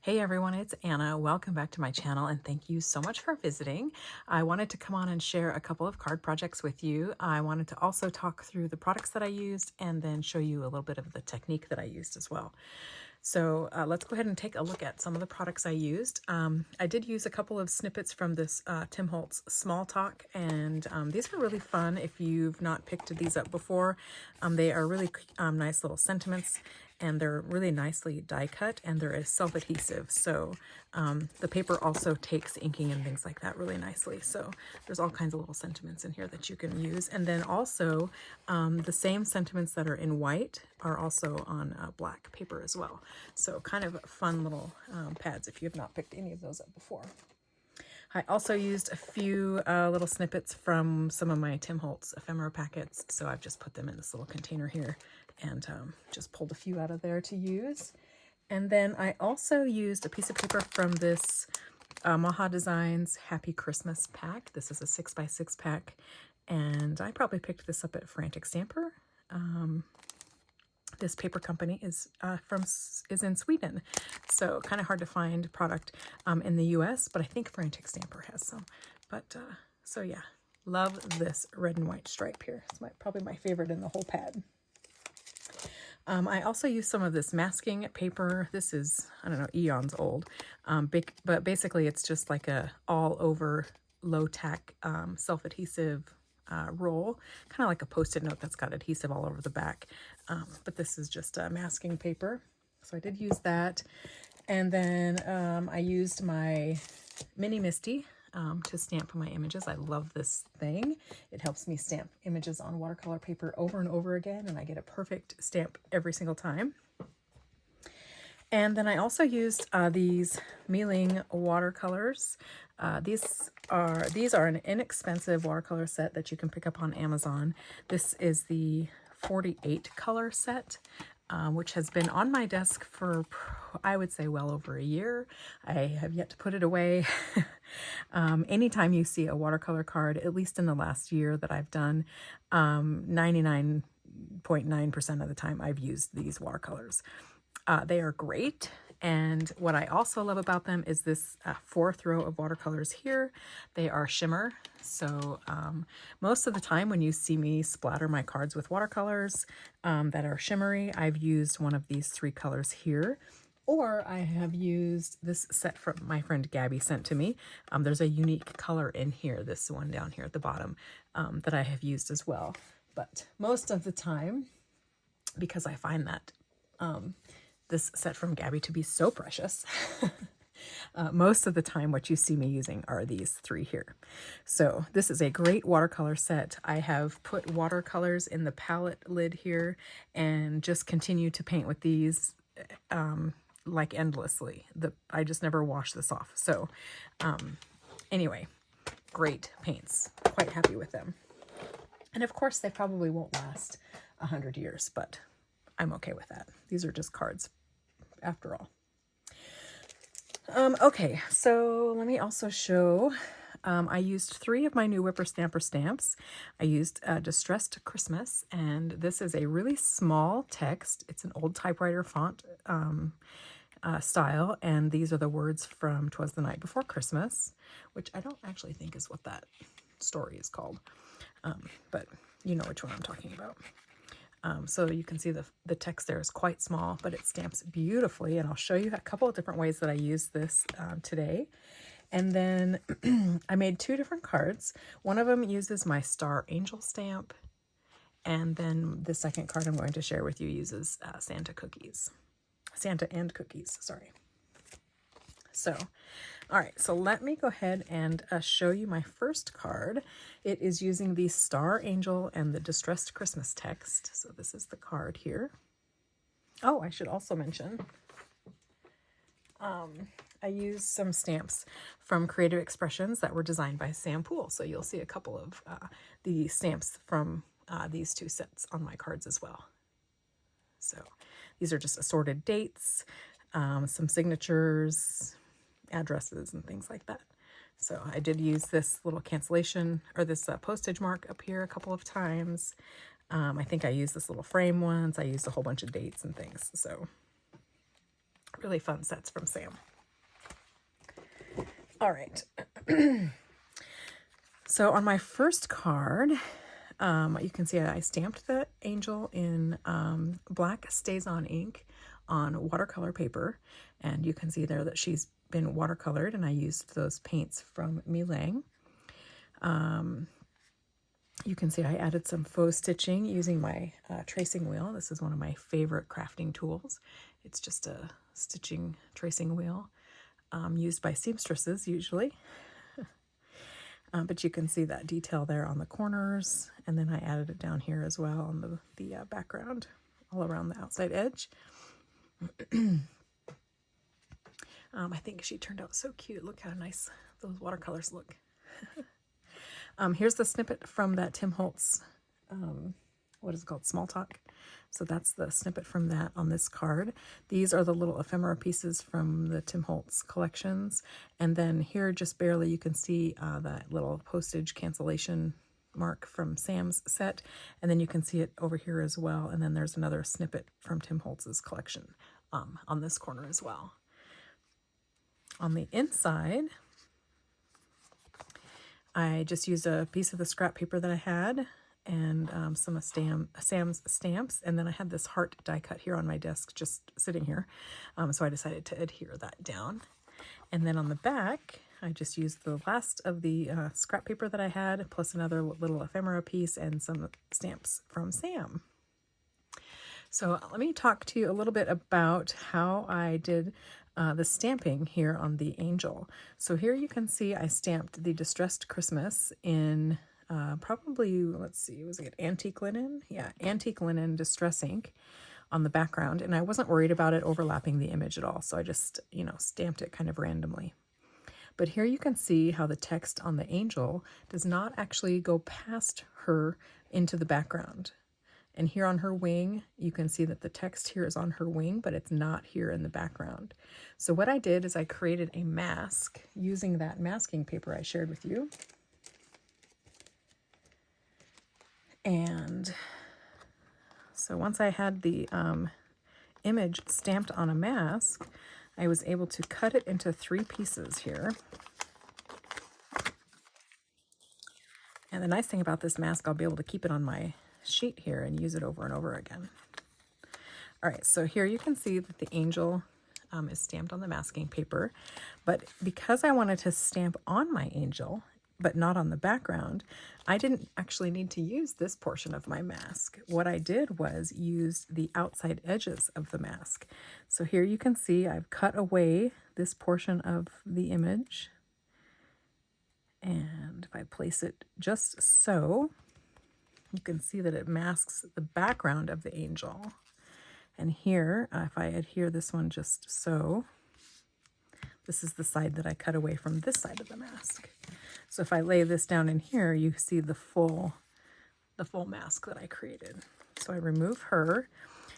Hey everyone, it's Anna. Welcome back to my channel and thank you so much for visiting. I wanted to come on and share a couple of card projects with you. I wanted to also talk through the products that I used and then show you a little bit of the technique that I used as well. So let's go ahead and take a look at some of the products I used. I did use a couple of snippets from this Tim Holtz Small Talk, and these were really fun if you've not picked these up before. They are really nice little sentiments, and they're really nicely die cut, and they're self-adhesive. So the paper also takes inking and things like that really nicely. So there's all kinds of little sentiments in here that you can use. And then also the same sentiments that are in white are also on black paper as well. So kind of fun little pads if you have not picked any of those up before. I also used a few little snippets from some of my Tim Holtz ephemera packets. So I've just put them in this little container here and just pulled a few out of there to use. And then I also used a piece of paper from this Maha Designs Happy Christmas pack. This is a 6x6 pack, and I probably picked this up at Frantic Stamper. This paper company is in Sweden, so kind of hard to find product in the US, but I think Frantic Stamper has some. But so yeah, love this red and white stripe here. It's probably my favorite in the whole pad. I also used some of this masking paper. This is, I don't know, eons old, but basically it's just like a all over low tack self-adhesive roll, kind of like a post-it note that's got adhesive all over the back. But this is just masking paper. So I did use that. And then I used my Mini Misty to stamp my images. I love this thing. It helps me stamp images on watercolor paper over and over again, and I get a perfect stamp every single time. And then I also used these Mealing watercolors. These are an inexpensive watercolor set that you can pick up on Amazon. This is the 48 color set, which has been on my desk for, I would say, well over a year. I have yet to put it away. Anytime you see a watercolor card, at least in the last year that I've done, 99.9% of the time I've used these watercolors. They are great, and what I also love about them is this fourth row of watercolors here. They are shimmer, so most of the time when you see me splatter my cards with watercolors that are shimmery, I've used one of these three colors here, or I have used this set from my friend Gabby sent to me. There's a unique color in here, this one down here at the bottom, that I have used as well. But most of the time, because I find that this set from Gabby to be so precious, most of the time what you see me using are these three here. So this is a great watercolor set. I have put watercolors in the palette lid here and just continue to paint with these like endlessly. I just never wash this off. So anyway, great paints. Quite happy with them. And of course they probably won't last 100 years, but I'm okay with that. These are just cards after all. Okay, so let me also show, I used 3 of my new Whippersnapper stamps. I used Distressed Christmas, and this is a really small text. It's an old typewriter font style, and these are the words from 'Twas the Night Before Christmas, which I don't actually think is what that story is called, but you know which one I'm talking about. So you can see the text there is quite small, but it stamps beautifully, and I'll show you a couple of different ways that I use this today. And then I made 2 different cards. One of them uses my Star Angel stamp, and then the second card I'm going to share with you uses Santa and cookies, sorry. So, all right, so let me go ahead and show you my first card. It is using the Star Angel and the Distressed Christmas text. So this is the card here. Oh, I should also mention, I used some stamps from Creative Expressions that were designed by Sam Poole. So you'll see a couple of the stamps from these 2 sets on my cards as well. So these are just assorted dates, some signatures, addresses, and things like that. So I did use this little cancellation, or this postage mark up here a couple of times. I think I used this little frame once. I used a whole bunch of dates and things. So really fun sets from Sam. All right. So on my first card, you can see I stamped the angel in black StazOn ink on watercolor paper. And you can see there that she's been watercolored, and I used those paints from Milang. You can see I added some faux stitching using my tracing wheel. This is one of my favorite crafting tools. It's just a stitching tracing wheel used by seamstresses usually. But you can see that detail there on the corners, and then I added it down here as well on the background, all around the outside edge. I think she turned out so cute. Look how nice those watercolors look. Here's the snippet from that Tim Holtz, what is it called, Small Talk. So that's the snippet from that on this card. These are the little ephemera pieces from the Tim Holtz collections. And then here, just barely, you can see that little postage cancellation mark from Sam's set. And then you can see it over here as well. And then there's another snippet from Tim Holtz's collection on this corner as well. On the inside, I just used a piece of the scrap paper that I had and some of Sam's stamps, and then I had this heart die cut here on my desk just sitting here, so I decided to adhere that down. And then on the back, I just used the last of the scrap paper that I had, plus another little ephemera piece and some stamps from Sam. So let me talk to you a little bit about how I did the stamping here on the angel. So here you can see I stamped the Distressed Christmas in probably, let's see, was it antique linen? Yeah, antique linen distress ink on the background. And I wasn't worried about it overlapping the image at all. So I just, stamped it kind of randomly. But here you can see how the text on the angel does not actually go past her into the background. And here on her wing, you can see that the text here is on her wing, but it's not here in the background. So what I did is I created a mask using that masking paper I shared with you. And so once I had the image stamped on a mask, I was able to cut it into 3 pieces here. And the nice thing about this mask, I'll be able to keep it on my sheet here and use it over and over again. All right, so here you can see that the angel is stamped on the masking paper, but because I wanted to stamp on my angel, but not on the background, I didn't actually need to use this portion of my mask. What I did was use the outside edges of the mask. So here you can see I've cut away this portion of the image. And if I place it just so, you can see that it masks the background of the angel. And here, if I adhere this one just so, this is the side that I cut away from this side of the mask. So if I lay this down in here, you see the full mask that I created. So I remove her,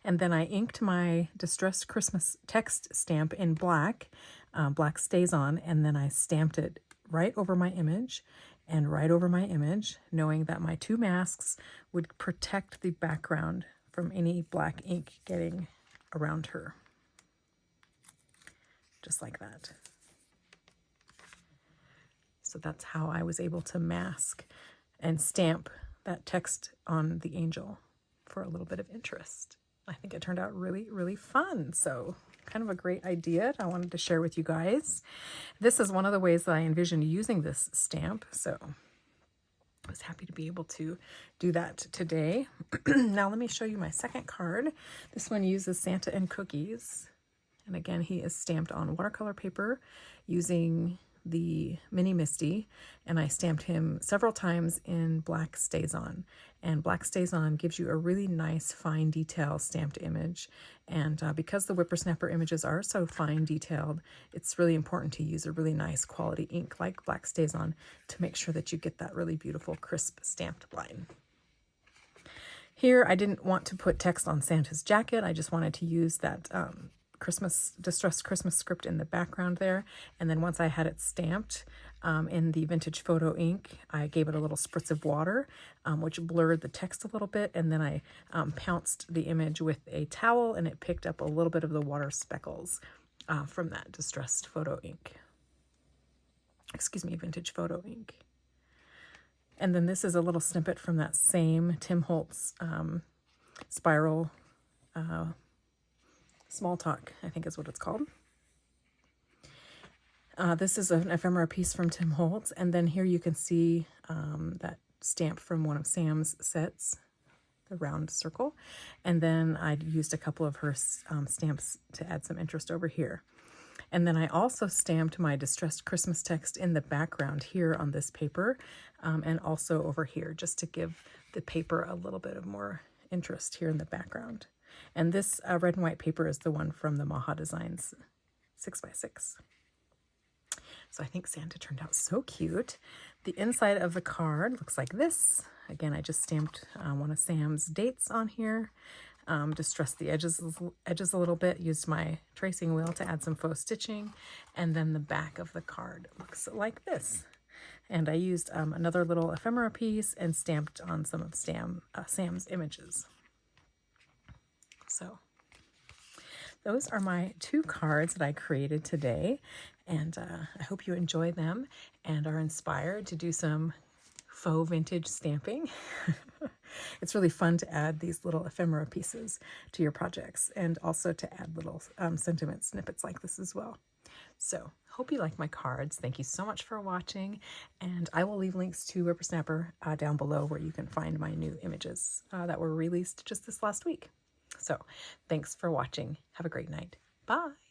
and then I inked my Distressed Christmas text stamp in black, black StazOn, and then I stamped it right over my image and right over my image, knowing that my 2 masks would protect the background from any black ink getting around her. Just like that. So that's how I was able to mask and stamp that text on the angel for a little bit of interest. I think it turned out really, really fun. So kind of a great idea I wanted to share with you guys. This is one of the ways that I envisioned using this stamp. So I was happy to be able to do that today. Now let me show you my second card. This one uses Santa and Cookies. And again, he is stamped on watercolor paper using the Mini Misty, and I stamped him several times in black StazOn. And black StazOn gives you a really nice fine detail stamped image, and because the whippersnapper images are so fine detailed, it's really important to use a really nice quality ink like black StazOn to make sure that you get that really beautiful crisp stamped line. Here I didn't want to put text on Santa's jacket. I just wanted to use that Distressed Christmas script in the background there. And then once I had it stamped in the vintage photo ink, I gave it a little spritz of water, which blurred the text a little bit. And then I pounced the image with a towel, and it picked up a little bit of the water speckles from that distressed photo ink. excuse me, vintage photo ink. And then this is a little snippet from that same Tim Holtz spiral Small Talk, I think is what it's called. This is an ephemera piece from Tim Holtz, and then here you can see that stamp from one of Sam's sets, the round circle, and then I used a couple of her stamps to add some interest over here. And then I also stamped my distressed Christmas text in the background here on this paper, and also over here, just to give the paper a little bit of more interest here in the background. And this red and white paper is the one from the Maha Designs 6x6. So I think Santa turned out so cute. The inside of the card looks like this. Again, I just stamped one of Sam's dates on here. Distressed the edges a little bit, used my tracing wheel to add some faux stitching, and then the back of the card looks like this. And I used another little ephemera piece and stamped on some of Sam's images. So those are my 2 cards that I created today, and I hope you enjoy them and are inspired to do some faux vintage stamping. It's really fun to add these little ephemera pieces to your projects, and also to add little sentiment snippets like this as well. So hope you like my cards. Thank you so much for watching, and I will leave links to Whippersnapper down below where you can find my new images that were released just this last week. So thanks for watching. Have a great night. Bye.